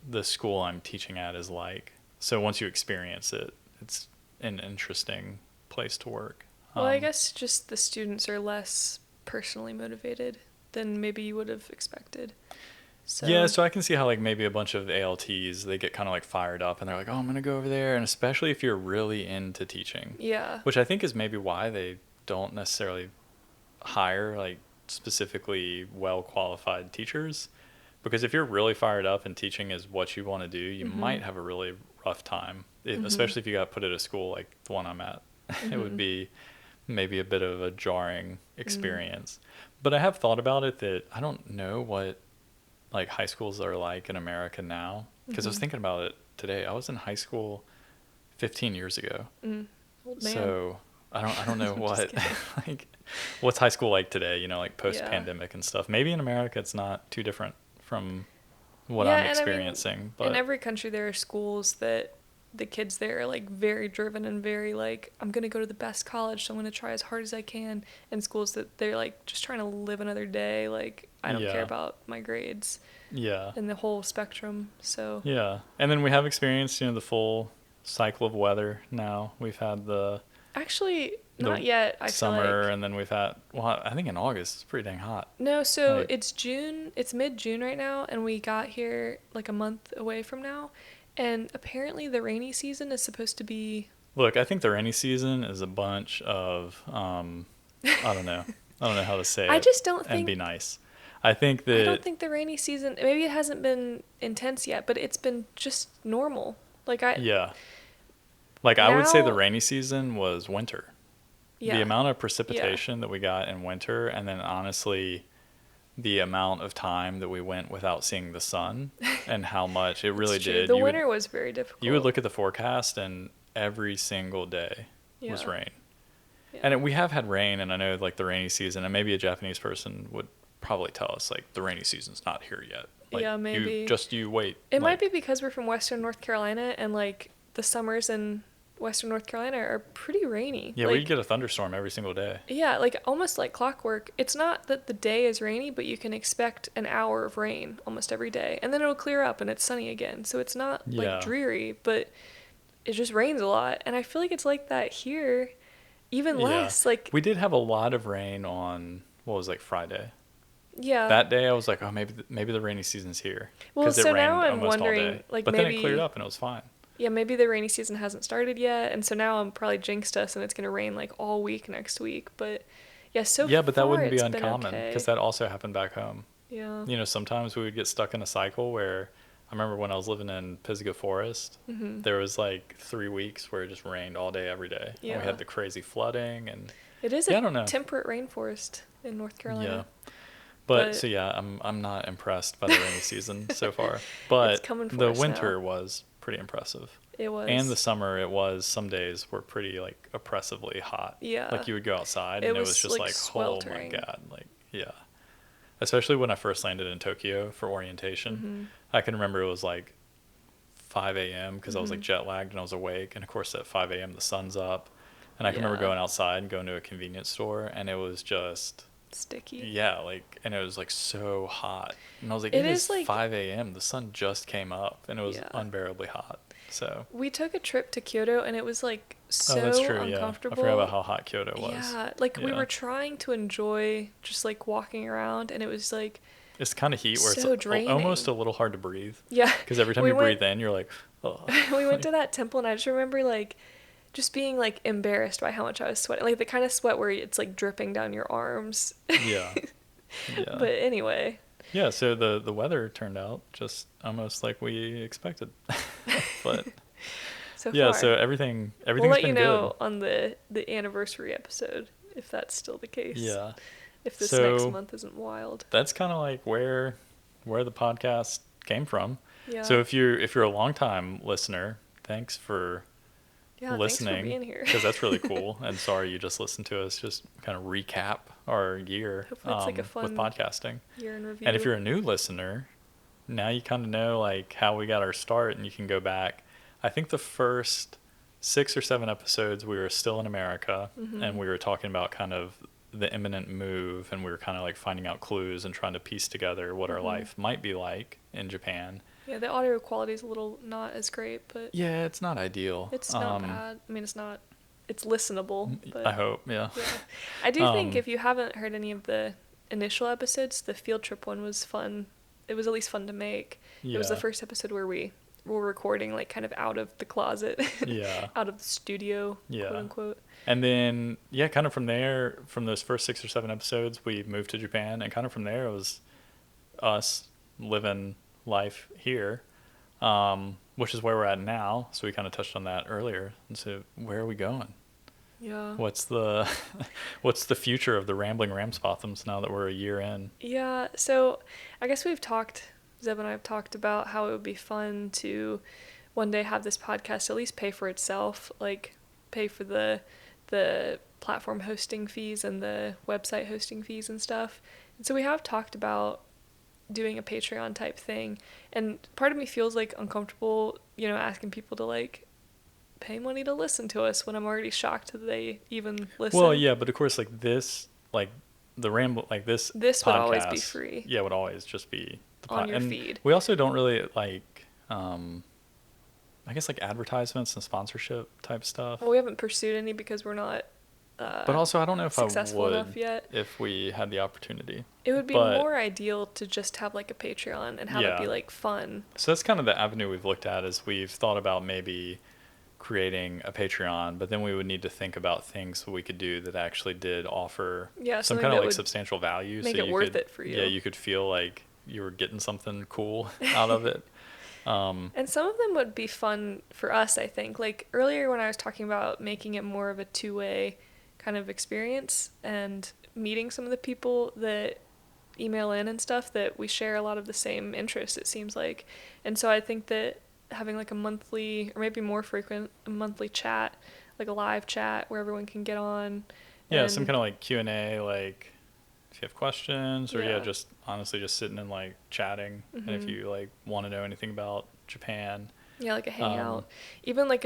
the school I'm teaching at is like. So once you experience it, it's an interesting place to work. Well, I guess just the students are less personally motivated than maybe you would have expected. So. Yeah, so I can see how like maybe a bunch of ALTs, they get kind of like fired up and they're like, oh, I'm going to go over there. And especially if you're really into teaching. Yeah. Which I think is maybe why they don't necessarily hire like specifically well-qualified teachers. Because if you're really fired up and teaching is what you want to do, you might have a really rough time, especially if you got put at a school like the one I'm at. It would be maybe a bit of a jarring experience. But I have thought about it that I don't know what like high schools are like in America now. Because I was thinking about it today. I was in high school 15 years ago. Old man. So I don't know what like what's high school like today, you know, like post-pandemic and stuff. Maybe in America it's not too different from what I'm experiencing. I mean, but in every country there are schools that the kids there are like very driven and very like, I'm going to go to the best college, so I'm going to try as hard as I can. And schools that they're like just trying to live another day. Like, I don't care about my grades. Yeah. And the whole spectrum. So. Yeah. And then we have experienced, you know, the full cycle of weather now. We've had Actually, not yet. I summer, feel like. And then we've had, well, I think in August it's pretty dang hot. No, so like, it's June. It's mid-June right now, and we got here like a month away from now. And apparently the rainy season is supposed to be... Look, I think the rainy season is a bunch of, I don't know. I don't know how to say it. I just don't think... And be nice. I think that... I don't think the rainy season... Maybe it hasn't been intense yet, but it's been just normal. Like Yeah. Like I would say the rainy season was winter. Yeah. The amount of precipitation that we got in winter, and then honestly... the amount of time that we went without seeing the sun and how much it really did. The winter was very difficult. You would look at the forecast and every single day was rain. Yeah. And we have had rain, and I know like the rainy season, and maybe a Japanese person would probably tell us like the rainy season's not here yet. Like, yeah, maybe. You wait. It might be because we're from Western North Carolina and like the summers in Western North Carolina are pretty rainy. Yeah, like, we get a thunderstorm every single day. Yeah, like almost like clockwork. It's not that the day is rainy, but you can expect an hour of rain almost every day. And then it'll clear up and it's sunny again. So it's not like dreary, but it just rains a lot. And I feel like it's like that here, even less. Like we did have a lot of rain on, what was like Friday? Yeah. That day I was like, oh, maybe the rainy season's here. Well, so it now rained I'm almost wondering, all day. like but maybe... then it cleared up and it was fine. Yeah, maybe the rainy season hasn't started yet, and so now I'm probably jinxed us, and it's going to rain like all week next week. But yeah, but that wouldn't be uncommon because that also happened back home. Yeah. You know, sometimes we would get stuck in a cycle where I remember when I was living in Pisgah Forest, there was like 3 weeks where it just rained all day, every day. Yeah. And we had the crazy flooding and it is a temperate rainforest in North Carolina. Yeah. But so yeah, I'm not impressed by the rainy season so far. But the winter was pretty impressive. It was. And the summer, some days were pretty like oppressively hot. Yeah. Like you would go outside and it was just like sweltering. Oh my God. Like, yeah. Especially when I first landed in Tokyo for orientation. I can remember it was like 5 a.m. because I was like jet lagged and I was awake. And of course at 5 a.m. the sun's up. And I can remember going outside and going to a convenience store and it was just... sticky. Yeah, like, and it was like so hot. And I was like, it is like 5 a.m. The sun just came up and it was unbearably hot. So we took a trip to Kyoto and it was like so that's true. uncomfortable. Yeah, I forgot about how hot Kyoto was. Yeah, like we were trying to enjoy just like walking around, and it was like it's kind of heat where so it's draining. Almost a little hard to breathe. Yeah, because every time you breathe in, you're like, oh. We went to that temple, and I just remember like just being like embarrassed by how much I was sweating, like the kind of sweat where it's like dripping down your arms. Yeah. But anyway. Yeah, so the weather turned out just almost like we expected. But so yeah, far. So everything's we'll let been you know good. on the anniversary episode if that's still the case. Yeah. If this next month isn't wild. That's kind of like where the podcast came from. Yeah. So if you're a long-time listener, thanks for listening. Thanks for being here. Because that's really cool. And sorry you just listened to us just kind of recap our year with podcasting. Year in review. And if you're a new listener, now you kind of know like how we got our start, and you can go back. I think the first 6 or 7 episodes we were still in America, and we were talking about kind of the imminent move, and we were kind of like finding out clues and trying to piece together what our life might be like in Japan. Yeah, the audio quality is a little not as great, but yeah, it's not ideal. It's not bad. I mean, it's listenable. But I hope, yeah. I do think if you haven't heard any of the initial episodes, the field trip one was fun. It was at least fun to make. Yeah. It was the first episode where we were recording like kind of out of the closet, out of the studio, quote unquote. And then kind of from there, from those first 6 or 7 episodes, we moved to Japan, and kind of from there it was us living life here, which is where we're at now. So we kind of touched on that earlier. And so where are we going? Yeah. What's the future of the Rambling Ramsbothams now that we're a year in? Yeah. So I guess Zeb and I have talked about how it would be fun to one day have this podcast at least pay for itself, like pay for the platform hosting fees and the website hosting fees and stuff. And so we have talked about doing a Patreon type thing, and part of me feels like uncomfortable, asking people to like pay money to listen to us when I'm already shocked that they even listen. Well, yeah, but of course, like this, like the ramble, like this podcast, would always be free. Yeah, would always just be on your feed. We also don't really like, I guess like advertisements and sponsorship type stuff. Well, we haven't pursued any because we're not. But also, I don't know if successful I would enough yet. if we had the opportunity. It would be more ideal to just have like a Patreon and have it be like fun. So that's kind of the avenue we've looked at. Is we've thought about maybe creating a Patreon, but then we would need to think about things we could do that actually did offer some kind of like substantial value. Make it worth it for you. Yeah, you could feel like you were getting something cool out of it. And some of them would be fun for us, I think. Like earlier when I was talking about making it more of a two-way kind of experience and meeting some of the people that email in and stuff, that we share a lot of the same interests, it seems like. And so I think that having like a monthly, or maybe more frequent, a monthly chat, like a live chat where everyone can get on. Yeah, some kind of like Q&A, like if you have questions, or just honestly just sitting and like chatting. And if you like want to know anything about Japan. Yeah, like a hangout. Even like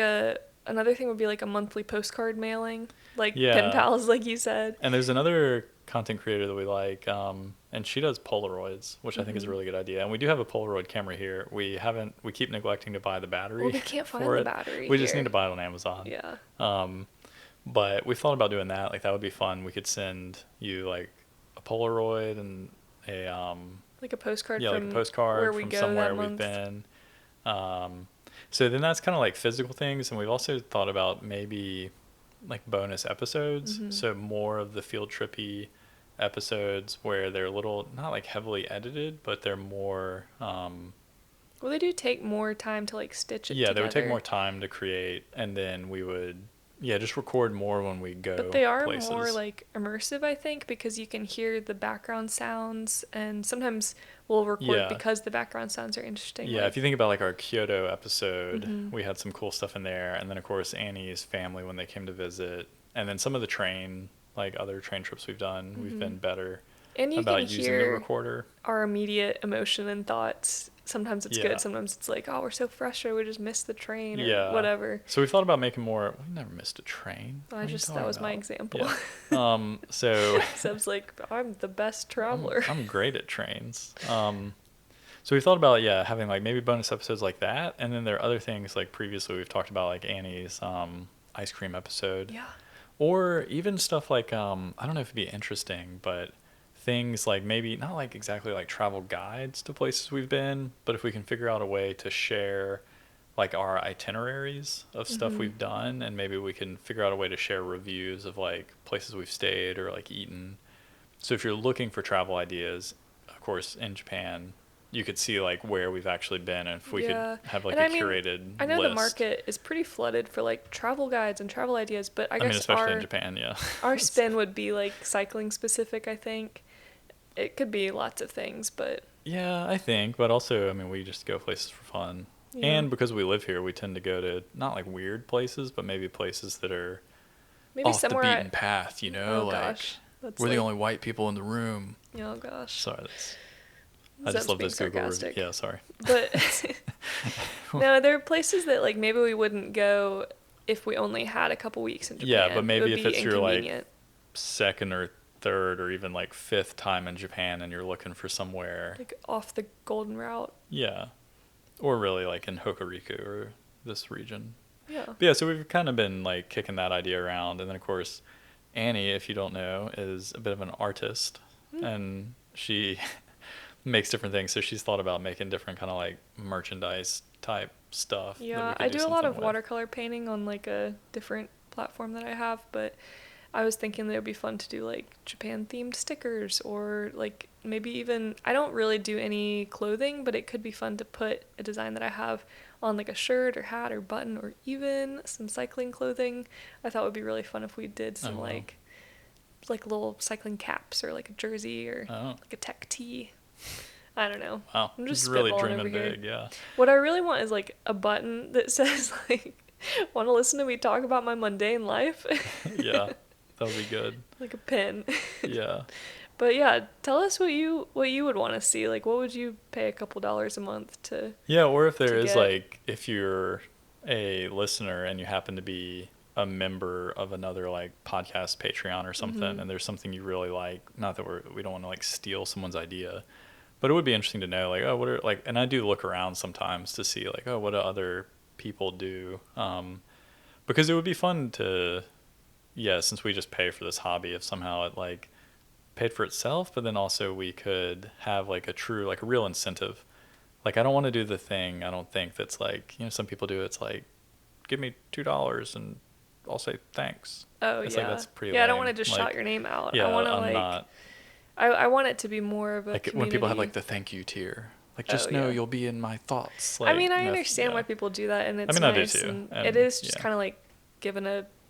another thing would be like a monthly postcard mailing, like pen pals, like you said. And there's another content creator that we like, and she does Polaroids, which I think is a really good idea. And we do have a Polaroid camera here. We keep neglecting to buy the battery. Well, we can't find the battery. We just need to buy it on Amazon. Yeah. But we thought about doing that. Like that would be fun. We could send you like a Polaroid and a like a postcard. Yeah, like a postcard from somewhere we've been. So then that's kind of like physical things, and we've also thought about maybe like bonus episodes. So more of the field trippy episodes where they're a little not like heavily edited, but they're more well, they do take more time to like stitch it together. They would take more time to create, and then we would just record more when we go. But they are places. more like immersive, I think, because you can hear the background sounds, and sometimes we'll record because the background sounds are interesting. Yeah, if you think about like our Kyoto episode, we had some cool stuff in there, and then of course Annie's family when they came to visit, and then some of the other train trips we've done, we've been better about using the recorder. Our immediate emotion and thoughts. Sometimes it's good. Sometimes it's like, oh, we're so frustrated. We just missed the train or whatever. So we thought about making more. We never missed a train. That was my example. Yeah. So Seb's like, I'm the best traveler. I'm great at trains. So we thought about having like maybe bonus episodes like that, and then there are other things like previously we've talked about like Annie's ice cream episode. Yeah. Or even stuff like, I don't know if it'd be interesting, but things like maybe not like exactly like travel guides to places we've been, but if we can figure out a way to share like our itineraries of stuff we've done, and maybe we can figure out a way to share reviews of like places we've stayed or like eaten. So if you're looking for travel ideas, of course, in Japan, you could see like where we've actually been, and if we could have like curated I know list. the market is pretty flooded for like travel guides and travel ideas, but I guess especially in Japan, yeah. Our spin would be like cycling specific, I think. It could be lots of things, but yeah, I think, but also, I mean, we just go places for fun. Yeah. And because we live here, we tend to go to not like weird places, but maybe places that are maybe off the beaten path, you know? Oh, like, gosh. We're the only white people in the room. Oh, gosh. Sorry, I just love this Google review. Yeah, sorry. But no, there are places that like maybe we wouldn't go if we only had a couple weeks in Japan. Yeah, but maybe if it's your like second or third or even like fifth time in Japan and you're looking for somewhere like off the Golden Route. Yeah. Or really like in Hokuriku or this region. Yeah. But yeah, so we've kind of been like kicking that idea around, and then of course Annie, if you don't know, is a bit of an artist and she makes different things. So she's thought about making different kind of like merchandise type stuff. Yeah, I do a lot of watercolor painting on like a different platform that I have, but I was thinking that it would be fun to do like Japan themed stickers, or like maybe even, I don't really do any clothing, but it could be fun to put a design that I have on like a shirt or hat or button, or even some cycling clothing. I thought it would be really fun if we did some like little cycling caps or like a jersey or like a tech tee. I don't know. Wow. I'm just really dreaming over big, yeah. What I really want is like a button that says like, want to listen to me talk about my mundane life? Yeah, that would be good. Like a pin. Yeah. But yeah, tell us what you would want to see. Like, what would you pay a couple dollars a month to? Yeah, or if there is like, if you're a listener and you happen to be a member of another like podcast Patreon or something, and there's something you really like, not that we don't want to like steal someone's idea, but it would be interesting to know like, oh, what are like, and I do look around sometimes to see like, oh, what do other people do? Because it would be fun to, since we just pay for this hobby, if somehow it like paid for itself, but then also we could have like a true, like a real incentive. Like, I don't want to do the thing, I don't think, that's like, you know, some people do, it's like, give me $2 and I'll say thanks. Oh, it's yeah. Like, that's pretty lame. I don't want to just shout your name out. Yeah, I want to like, not. I want it to be more of a like community. when people have like the thank you tier. Like, just know you'll be in my thoughts. Like, I mean, I understand why people do that, and it's nice. I do too. And it is just kind of like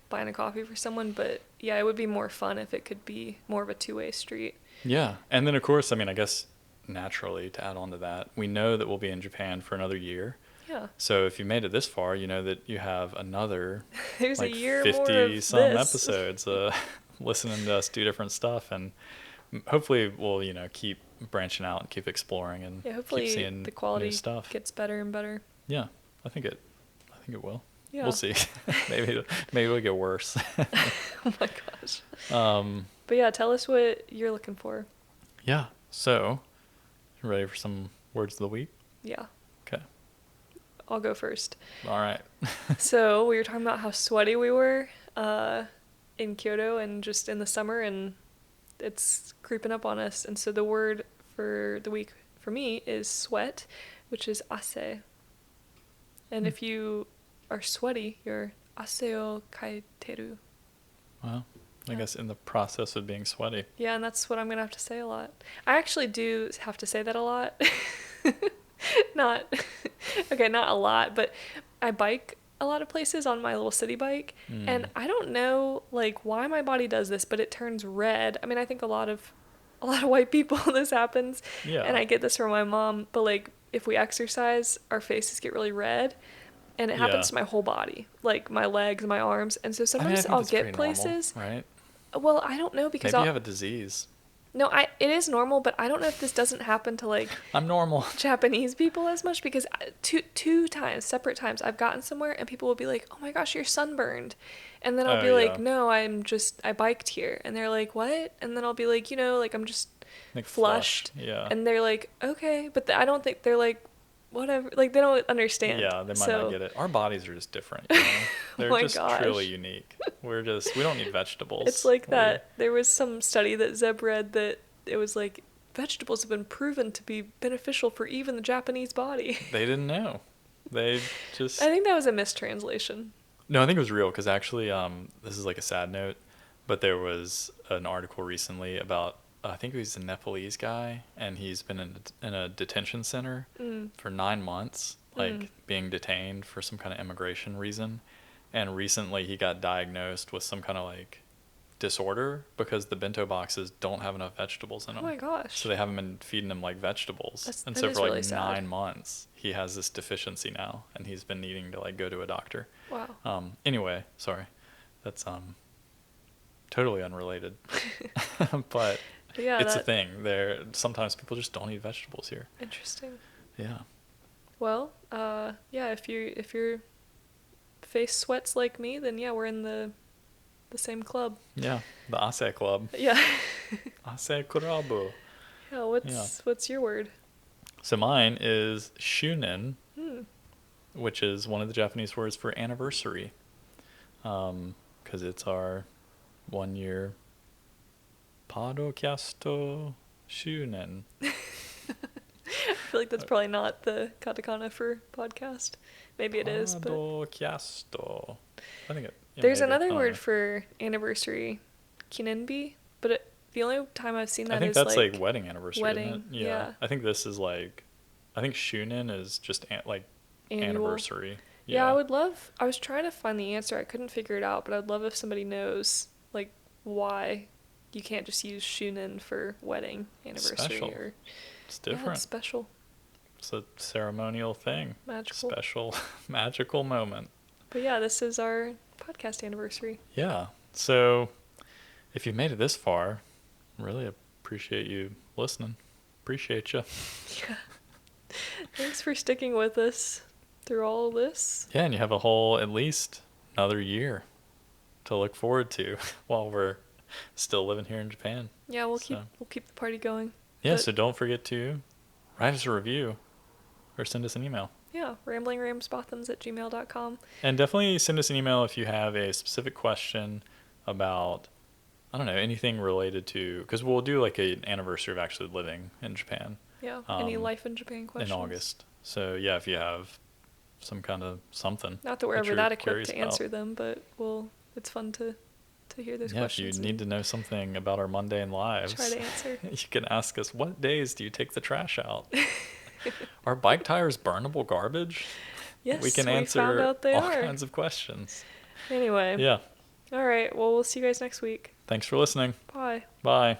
buying a coffee for someone, but yeah, it would be more fun if it could be more of a two-way street. Yeah, and then of course, I mean, I guess naturally to add on to that, we know that we'll be in Japan for another year. Yeah. So if you made it this far, you know that you have another there's like a year 50 more of some this. episodes listening to us do different stuff, and hopefully we'll keep branching out and keep exploring and hopefully keep seeing the quality new stuff. gets better and better. Yeah, I think it will. Yeah. We'll see. maybe it'll get worse. Oh my gosh. But yeah, tell us what you're looking for. Yeah. So, you ready for some words of the week? Yeah. Okay. I'll go first. All right. So we were talking about how sweaty we were in Kyoto and just in the summer, and it's creeping up on us. And so the word for the week for me is sweat, which is ase. And if you are sweaty, you're aseo kaiteru. Well, I guess in the process of being sweaty. Yeah, and that's what I'm going to have to say a lot. I actually do have to say that a lot. Not a lot, but I bike a lot of places on my little city bike, and I don't know like why my body does this, but it turns red. I mean, I think a lot of white people this happens. Yeah. And I get this from my mom, but like if we exercise, our faces get really red. And it happens to my whole body, like my legs, my arms. And so sometimes I'll get places. Normal, right? Well, I don't know because maybe you have a disease. No, it is normal, but I don't know if this doesn't happen to like I'm normal Japanese people as much, because two times, separate times, I've gotten somewhere and people will be like, "Oh my gosh, you're sunburned," and then I'll be like, "No, I biked here," and they're like, "What?" And then I'll be like, like I'm just like flushed. Yeah. And they're like, "Okay," but I don't think they're like, whatever. Like, they don't understand. Yeah, they might not get it. Our bodies are just different. You know? They're my just gosh. truly unique. We don't need vegetables. It's like that. There was some study that Zeb read that it was like, vegetables have been proven to be beneficial for even the Japanese body. They didn't know. They just... I think that was a mistranslation. No, I think it was real, because actually, this is like a sad note, but there was an article recently about, I think he was a Nepalese guy, and he's been in a detention center for 9 months, like being detained for some kind of immigration reason. And recently he got diagnosed with some kind of like disorder because the bento boxes don't have enough vegetables in them. Oh my gosh. So they haven't been feeding him like vegetables. That so is for like really sad. 9 months, he has this deficiency now, and he's been needing to like go to a doctor. Wow. Anyway, sorry. That's totally unrelated. But yeah, it's a thing. Sometimes people just don't eat vegetables here. Interesting. Yeah. Well, yeah, if your face sweats like me, then yeah, we're in the same club. Yeah, the Ase Club. Yeah. Ase Kurabu. Yeah, what's your word? So mine is shunen, which is one of the Japanese words for anniversary, because it's our 1 year podcast shunen. I feel like that's probably not the katakana for podcast. Maybe it is, but... Podcast. I think it... Yeah, there's maybe. another word for anniversary, kinenbi, but the only time I've seen that is I think that's like wedding anniversary, wedding, isn't it? yeah. I think this is like... I think shunen is just like Annual. Anniversary. Yeah, I was trying to find the answer. I couldn't figure it out, but I'd love if somebody knows, like, why you can't just use shunen for wedding anniversary. Special. It's different. Yeah, it's special. It's a ceremonial thing. Magical. Special, magical moment. But yeah, this is our podcast anniversary. Yeah. So if you've made it this far, really appreciate you listening. Appreciate you. Yeah. Thanks for sticking with us through all of this. Yeah, and you have a whole, at least another year to look forward to while we're still living here in Japan. Yeah, we'll keep the party going. Yeah, so don't forget to write us a review or send us an email. Yeah, ramblingramsbothams@gmail.com. And definitely send us an email if you have a specific question about, I don't know, anything related to, because we'll do like an anniversary of actually living in Japan. Yeah, any life in Japan questions. In August. So yeah, if you have some kind of something. Not that we're ever that equipped to answer them, but it's fun to hear those questions. Yeah, if you need to know something about our mundane lives, try to answer. You can ask us, what days do you take the trash out? Are bike tires burnable garbage? Yes, we can answer all are. kinds of questions. Anyway. Yeah. All right, well, we'll see you guys next week. Thanks for listening. Bye. Bye.